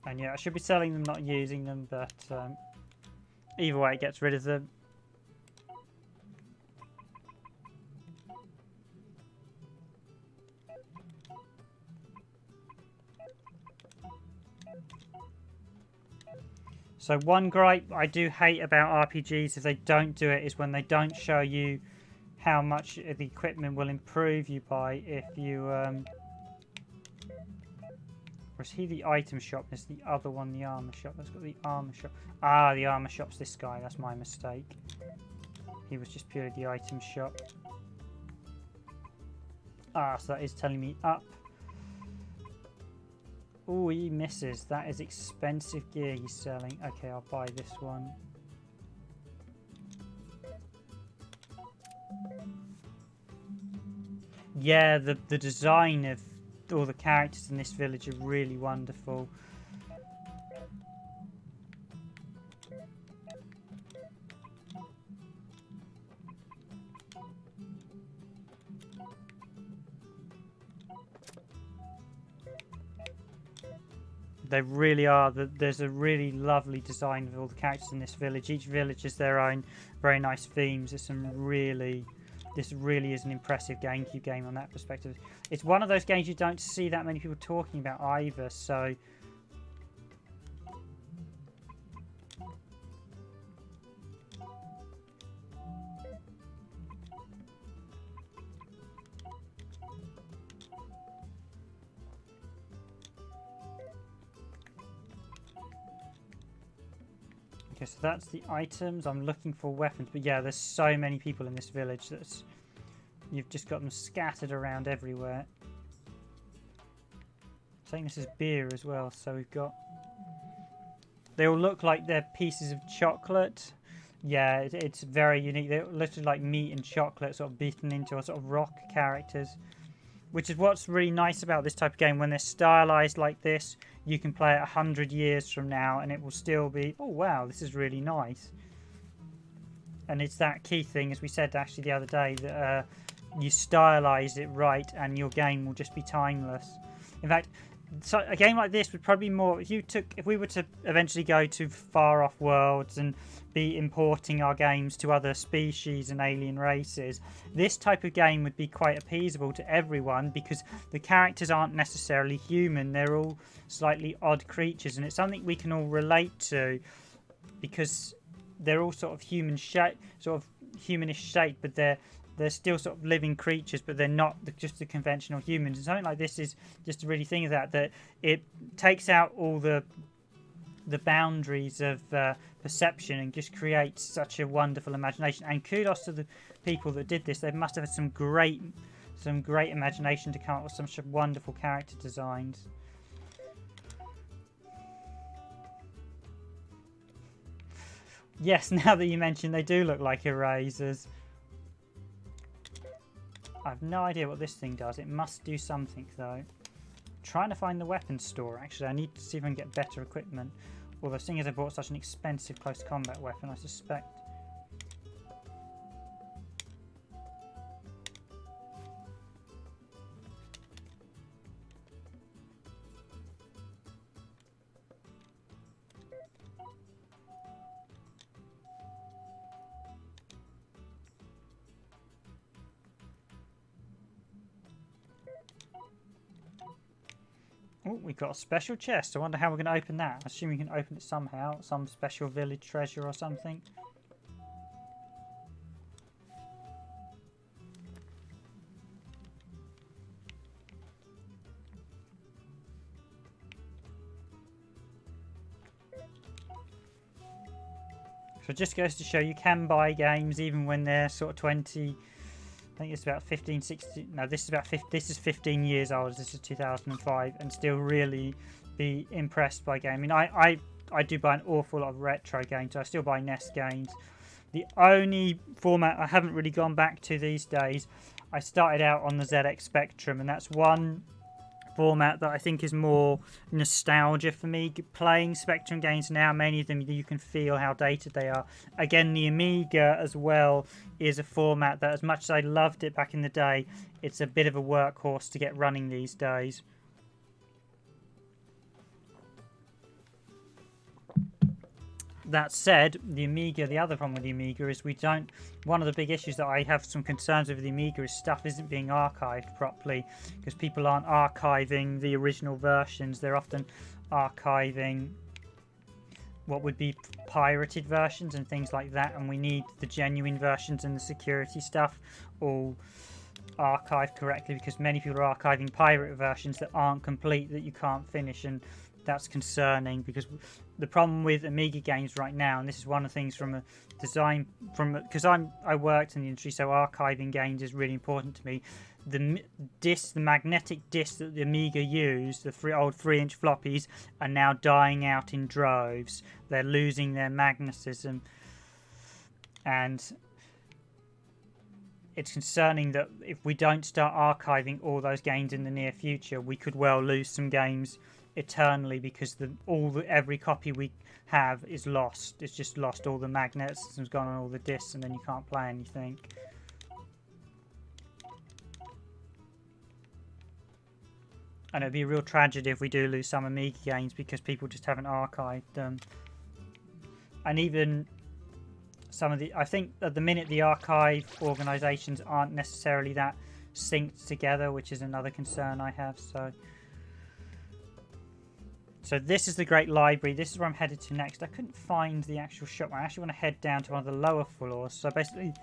And yeah, I should be selling them, not using them, but either way it gets rid of them. So one gripe I do hate about RPGs if they don't do it is when they don't show you how much the equipment will improve you by if you... Or is he the item shop? There's the other one, the armor shop. Let's got the armor shop. Ah, the armor shop's this guy. That's my mistake. He was just purely the item shop. Ah, so that is telling me up. Oh, he misses. That is expensive gear he's selling. Okay, I'll buy this one. Yeah, the design of all the characters in this village are really wonderful. They really are. There's a really lovely design of all the characters in this village. Each village has their own very nice themes. There's some really... This really is an impressive GameCube game on that perspective. It's one of those games you don't see that many people talking about either, so... Okay, so that's the items. I'm looking for weapons, but yeah, there's so many people in this village that you've just got them scattered around everywhere. I think this is beer as well, so we've got... They all look like they're pieces of chocolate. Yeah, it's very unique. They're literally like meat and chocolate sort of beaten into a sort of rock characters. Which is what's really nice about this type of game. When they're stylized like this, you can play it 100 years from now and it will still be, oh wow, this is really nice. And it's that key thing, as we said actually the other day, that you stylize it right and your game will just be timeless. In fact, so a game like this would probably be more, if we were to eventually go to far off worlds and be importing our games to other species and alien races, this type of game would be quite appeasable to everyone because the characters aren't necessarily human. They're all slightly odd creatures and it's something we can all relate to because they're all sort of human shape, sort of humanish shape, but they're still sort of living creatures, but they're not just the conventional humans. And something like this is just a really thing of that it takes out all the boundaries of perception and just creates such a wonderful imagination. And kudos to the people that did this. They must have had some great imagination to come up with some such wonderful character designs. Yes, now that you mention, they do look like erasers. I have no idea what this thing does. It must do something, though. Trying to find the weapons store, actually. I need to see if I can get better equipment. Although, seeing as I bought such an expensive close combat weapon, I suspect... Oh, we've got a special chest. I wonder how we're going to open that. I assume we can open it somehow. Some special village treasure or something. So it just goes to show you can buy games even when they're sort of 20... I think it's about 15, 16... No, this is about 50, this is 15 years old. This is 2005, and still really be impressed by gaming. I do buy an awful lot of retro games. So I still buy NES games. The only format I haven't really gone back to these days, I started out on the ZX Spectrum, and that's one format that I think is more nostalgia for me. Playing Spectrum games now, many of them you can feel how dated they are. Again, the Amiga as well is a format that, as much as I loved it back in the day, it's a bit of a workhorse to get running these days. That said, the Amiga, the other problem with the Amiga is one of the big issues that I have some concerns with the Amiga is stuff isn't being archived properly, because people aren't archiving the original versions. They're often archiving what would be pirated versions and things like that, and we need the genuine versions and the security stuff all archived correctly, because many people are archiving pirate versions that aren't complete, that you can't finish, and that's concerning. Because the problem with Amiga games right now, and this is one of the things from a design, because I worked in the industry, so archiving games is really important to me. The magnetic discs that the Amiga used, the old 3-inch floppies, are now dying out in droves. They're losing their magnetism, and it's concerning that if we don't start archiving all those games in the near future, we could well lose some games eternally, because every copy we have is lost. It's just lost. All the magnetism's gone on all the discs, and then you can't play anything. And it'd be a real tragedy if we do lose some Amiga games because people just haven't archived them. And even some of I think at the minute the archive organisations aren't necessarily that synced together, which is another concern I have. So this is the Great Library. This is where I'm headed to next. I couldn't find the actual shop. I actually want to head down to one of the lower floors. So basically,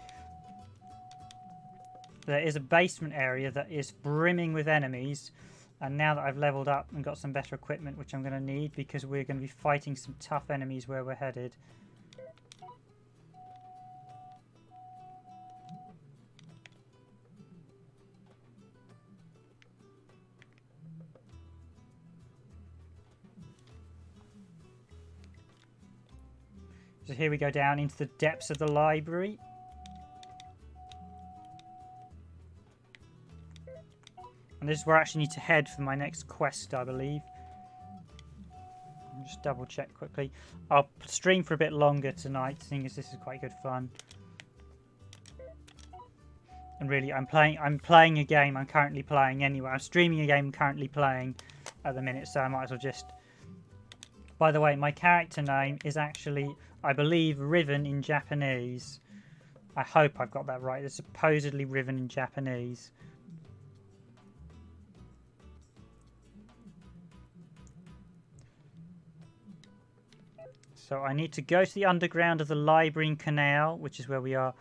there is a basement area that is brimming with enemies. And now that I've leveled up and got some better equipment, which I'm going to need, because we're going to be fighting some tough enemies where we're headed. So here we go down into the depths of the library. And this is where I actually need to head for my next quest, I believe. I'll just double check quickly. I'll stream for a bit longer tonight, seeing as this is quite good fun. And really, I'm playing a game I'm currently playing anyway. I'm streaming a game I'm currently playing at the minute, so I might as well just... By the way, my character name is actually, I believe, Riven in Japanese. I hope I've got that right. It's supposedly Riven in Japanese. So I need to go to the underground of the library and canal, which is where we are.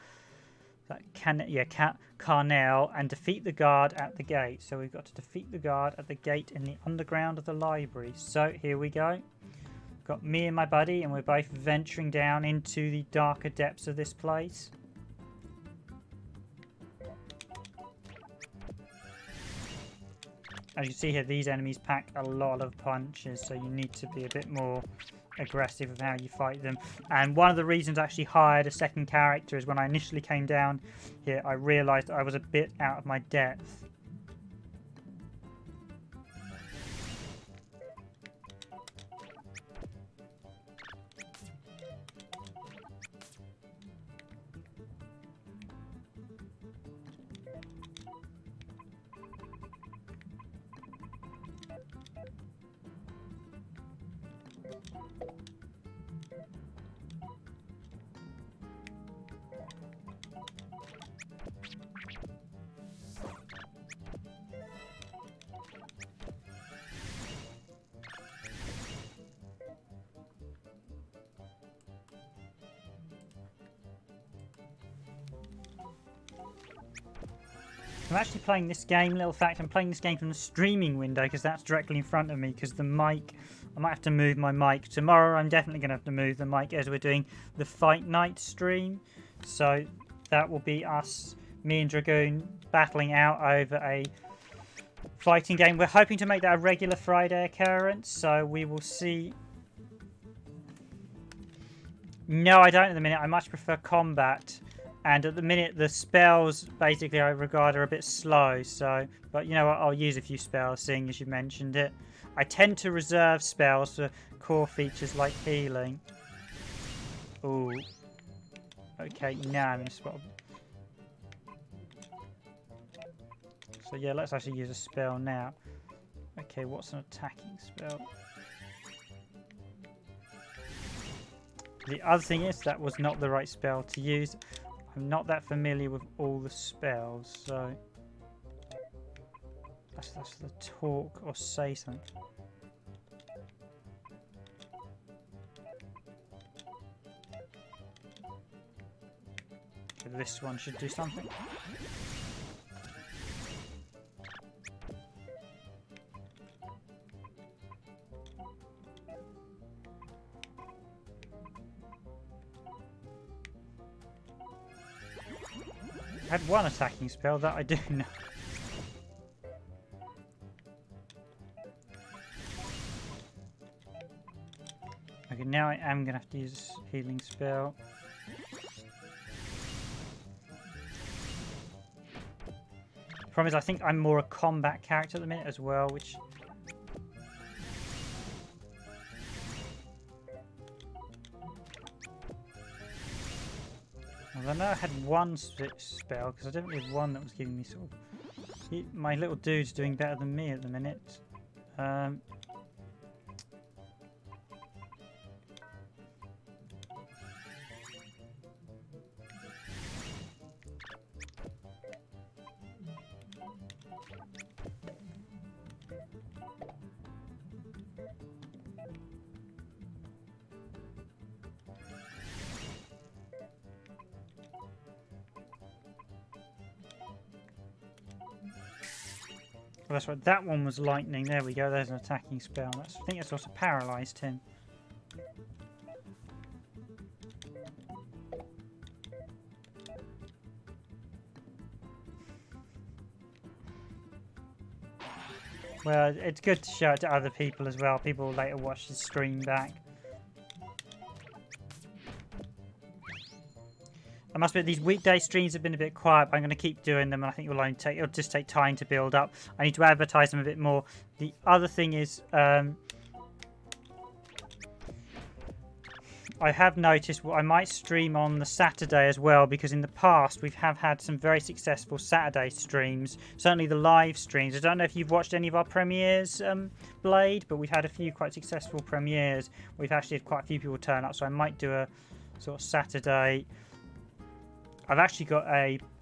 Carnell, and defeat the guard at the gate. So we've got to defeat the guard at the gate in the underground of the library. So here we go. Got me and my buddy, and we're both venturing down into the darker depths of this place. As you see here, these enemies pack a lot of punches, so you need to be a bit more aggressive with how you fight them. And one of the reasons I actually hired a second character is when I initially came down here, I realised I was a bit out of my depth. I'm actually playing this game, little fact, I'm playing this game from the streaming window because that's directly in front of me, because the mic, I might have to move my mic. Tomorrow I'm definitely going to have to move the mic as we're doing the Fight Night stream. So that will be us, me and Dragoon, battling out over a fighting game. We're hoping to make that a regular Friday occurrence, so we will see. No, I don't at the minute. I much prefer combat. And at the minute, the spells, basically, I regard are a bit slow. So, but you know what? I'll use a few spells, seeing as you mentioned it. I tend to reserve spells for core features like healing. Ooh. Okay, now I'm in a spot. So yeah, let's actually use a spell now. Okay, what's an attacking spell? The other thing is, that was not the right spell to use. I'm not that familiar with all the spells, so that's the talk or say something. Okay, this one should do something. I had one attacking spell, that I do know. Okay, now I am going to have to use a healing spell. The problem is, I think I'm more a combat character at the minute as well, which... Well, I know I had one spell, because I don't really have one that was giving me sort of... My little dude's doing better than me at the minute. Well, that's right, that one was lightning. There we go, there's an attacking spell. I think it's also paralysed him. Well, it's good to show it to other people as well. People will later watch the stream back. I must admit, these weekday streams have been a bit quiet, but I'm going to keep doing them, and I think it'll just take time to build up. I need to advertise them a bit more. The other thing is, I have noticed I might stream on the Saturday as well, because in the past we have had some very successful Saturday streams, certainly the live streams. I don't know if you've watched any of our premieres, Blade, but we've had a few quite successful premieres. We've actually had quite a few people turn up, so I might do a sort of Saturday... I've actually got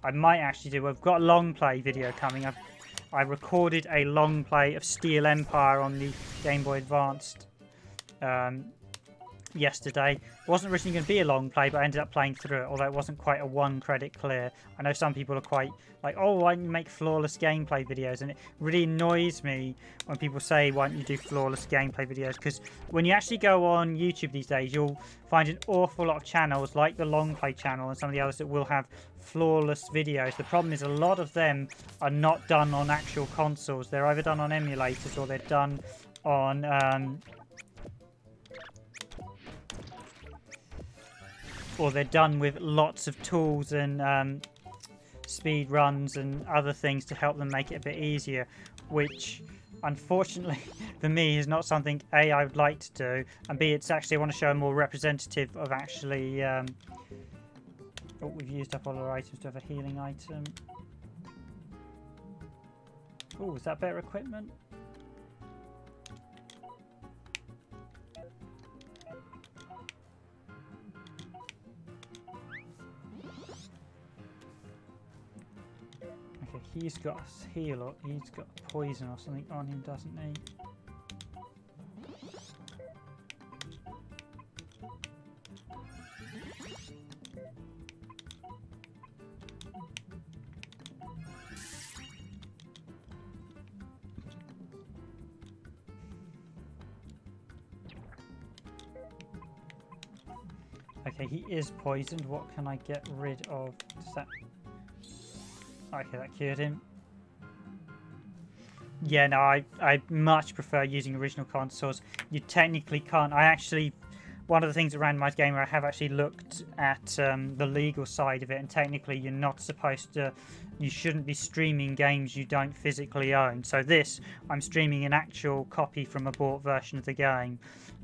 we've got a long play video coming. I recorded a long play of Steel Empire on the Game Boy Advanced yesterday. It wasn't originally going to be a long play, but I ended up playing through it, although it wasn't quite a one credit clear. I know some people are quite like, oh, why don't you make flawless gameplay videos? And it really annoys me when people say, why don't you do flawless gameplay videos? Because when you actually go on YouTube these days, you'll find an awful lot of channels like the long play channel and some of the others that will have flawless videos. The problem is a lot of them are not done on actual consoles. They're either done on emulators or they're done on or they're done with lots of tools and speed runs and other things to help them make it a bit easier, which unfortunately for me is not something A, I would like to do, and B, it's actually I want to show a more representative of actually oh, we've used up all our items to have a healing item. Oh, is that better equipment? Okay, he's got a heal, or he's got poison or something on him, doesn't he? Okay, he is poisoned. What can I get rid of? Does that... Okay, that cured him. Yeah, no, I much prefer using original consoles. You technically can't. I actually... One of the things around my game where I have actually looked at the legal side of it, and technically you're not supposed to... You shouldn't be streaming games you don't physically own. So this, I'm streaming an actual copy from a bought version of the game.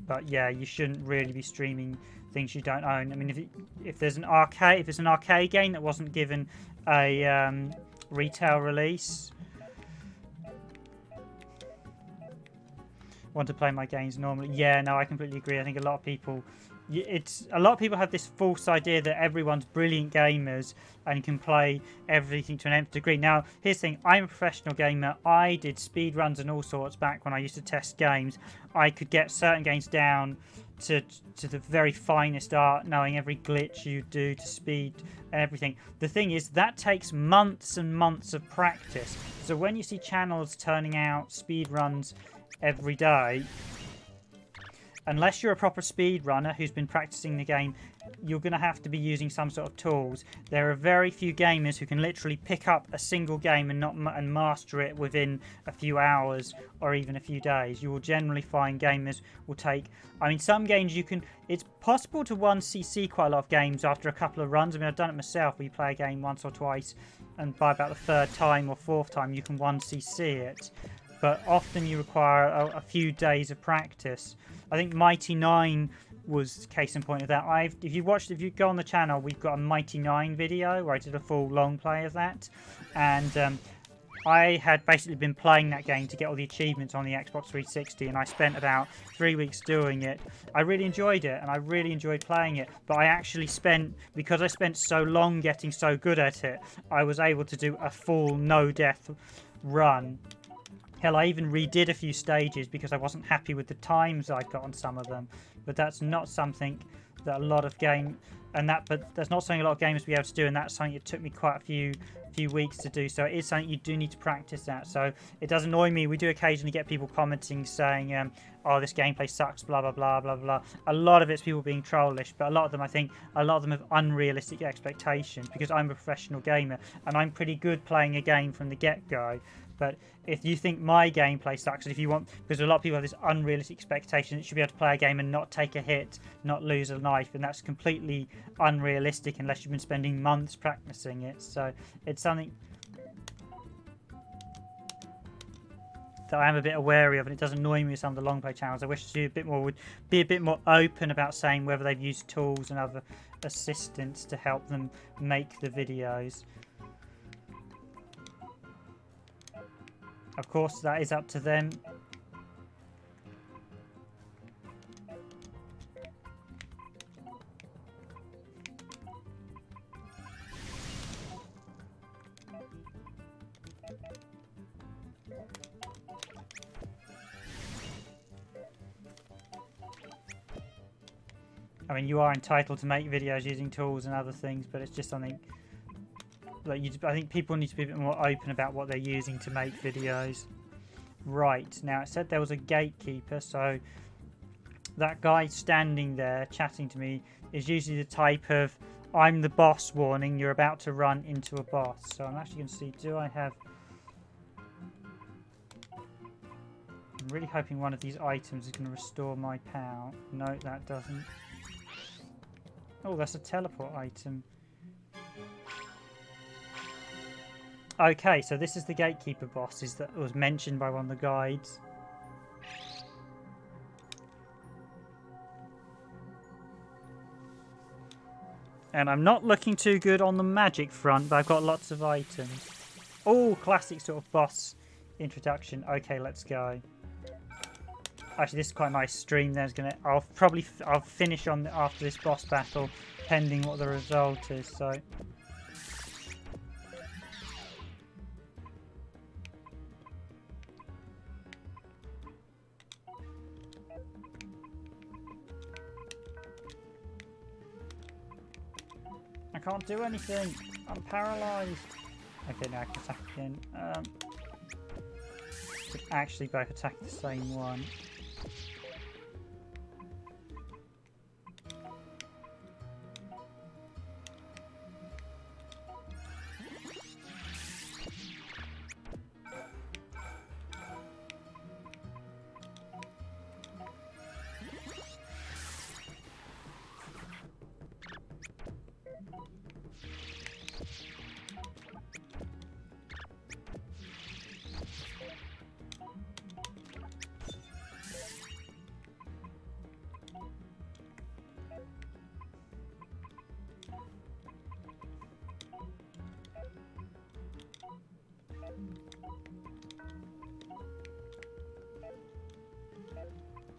But yeah, you shouldn't really be streaming things you don't own. I mean, if there's an arcade, if it's an arcade game that wasn't given a retail release, want to play my games normally. Yeah, no, I completely agree. I think a lot of people have this false idea that everyone's brilliant gamers and can play everything to an nth degree. Now, here's the thing. I'm a professional gamer. I did speed runs and all sorts back when I used to test games. I could get certain games down to the very finest art, knowing every glitch you do to speed and everything. The thing is, that takes months and months of practice. So when you see channels turning out speed runs every day, unless you're a proper speedrunner who's been practicing the game, you're going to have to be using some sort of tools. There are very few gamers who can literally pick up a single game and master it within a few hours or even a few days. You will generally find gamers will take... I mean, some games you can... It's possible to 1cc quite a lot of games after a couple of runs. I mean, I've done it myself, where you play a game once or twice, and by about the third time or fourth time you can 1cc it. But often you require a few days of practice. I think Mighty 9 was case in point of that. If you go on the channel, we've got a Mighty 9 video where I did a full long play of that, and I had basically been playing that game to get all the achievements on the Xbox 360, and I spent about 3 weeks doing it. I really enjoyed it, and I really enjoyed playing it, but I actually because I spent so long getting so good at it, I was able to do a full no-death run. Hell, I even redid a few stages because I wasn't happy with the times I got on some of them. But that's not something that a lot of but that's not something a lot of gamers will be able to do, and that's something it took me quite a few weeks to do. So it is something you do need to practice that. So it does annoy me. We do occasionally get people commenting saying, oh, this gameplay sucks, blah, blah, blah, blah, blah. A lot of it's people being trollish, but a lot of them, I think, have unrealistic expectations, because I'm a professional gamer and I'm pretty good playing a game from the get-go. But if you think my gameplay sucks, and if you want, because a lot of people have this unrealistic expectation that you should be able to play a game and not take a hit, not lose a life, and that's completely unrealistic unless you've been spending months practicing it. So it's something that I am a bit wary of, and it does annoy me with some of the long play channels. I wish to would be a bit more open about saying whether they've used tools and other assistants to help them make the videos. Of course, that is up to them. I mean, you are entitled to make videos using tools and other things, but it's just something that I think people need to be a bit more open about what they're using to make videos. Right, now it said there was a gatekeeper, so that guy standing there chatting to me is usually the type of I'm the boss warning, you're about to run into a boss. So I'm actually going to see, do I have... I'm really hoping one of these items is going to restore my power. No, that doesn't. Oh, that's a teleport item. Okay, so this is the gatekeeper bosses that was mentioned by one of the guides. And I'm not looking too good on the magic front, but I've got lots of items. Oh, classic sort of boss introduction. Okay, let's go. Actually, this is quite a nice stream. I'll finish on after this boss battle, pending what the result is. So. I can't do anything. I'm paralyzed. Okay, now I can attack again. Could actually both attack the same one.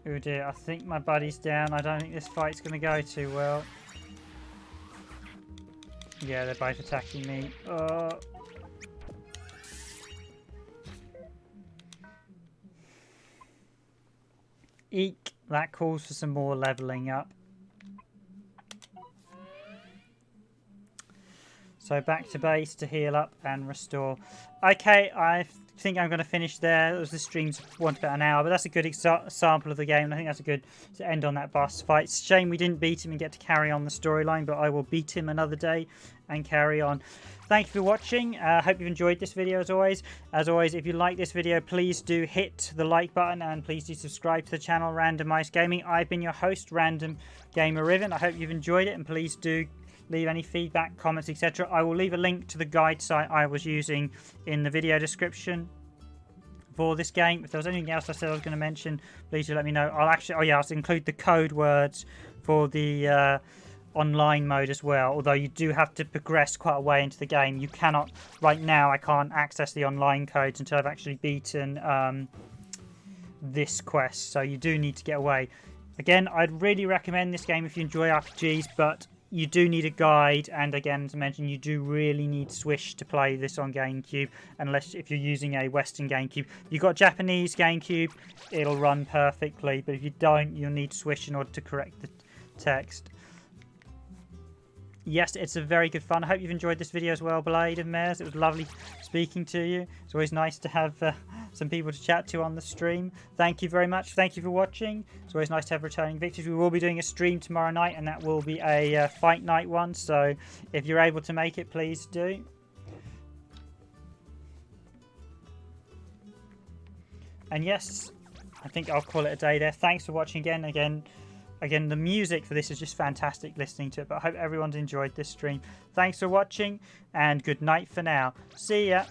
Oh dear, I think my buddy's down. I don't think this fight's going to go too well. Yeah, they're both attacking me. Eek, that calls for some more leveling up. So back to base to heal up and restore. Okay, I think I'm going to finish there. The stream's about an hour, but that's a good example of the game. And I think that's a good to end on that boss fight. It's a shame we didn't beat him and get to carry on the storyline, but I will beat him another day and carry on. Thank you for watching. I hope you've enjoyed this video as always. As always, if you like this video, please do hit the like button and please do subscribe to the channel Randomized Gaming. I've been your host, Random Gamer Riven. I hope you've enjoyed it and please do leave any feedback, comments, etc. I will leave a link to the guide site I was using in the video description for this game. If there was anything else I said I was going to mention, please do let me know. I'll include the code words for the online mode as well, although you do have to progress quite a way into the game. You cannot, right now I can't access the online codes until I've actually beaten this quest, so you do need to get away. Again, I'd really recommend this game if you enjoy RPGs, but you do need a guide, and again, as I mentioned, you do really need Swish to play this on GameCube, unless if you're using a Western GameCube. You've got Japanese GameCube, it'll run perfectly, but if you don't, you'll need Swish in order to correct the text. Yes, it's a very good fun. I hope you've enjoyed this video as well, Blade of Mares. It was lovely speaking to you. It's always nice to have some people to chat to on the stream. Thank you very much. Thank you for watching. It's always nice to have returning victors. We will be doing a stream tomorrow night, and that will be a fight night one. So if you're able to make it, please do. And yes, I think I'll call it a day there. Thanks for watching again. Again, the music for this is just fantastic listening to it, but I hope everyone's enjoyed this stream. Thanks for watching, and good night for now. See ya!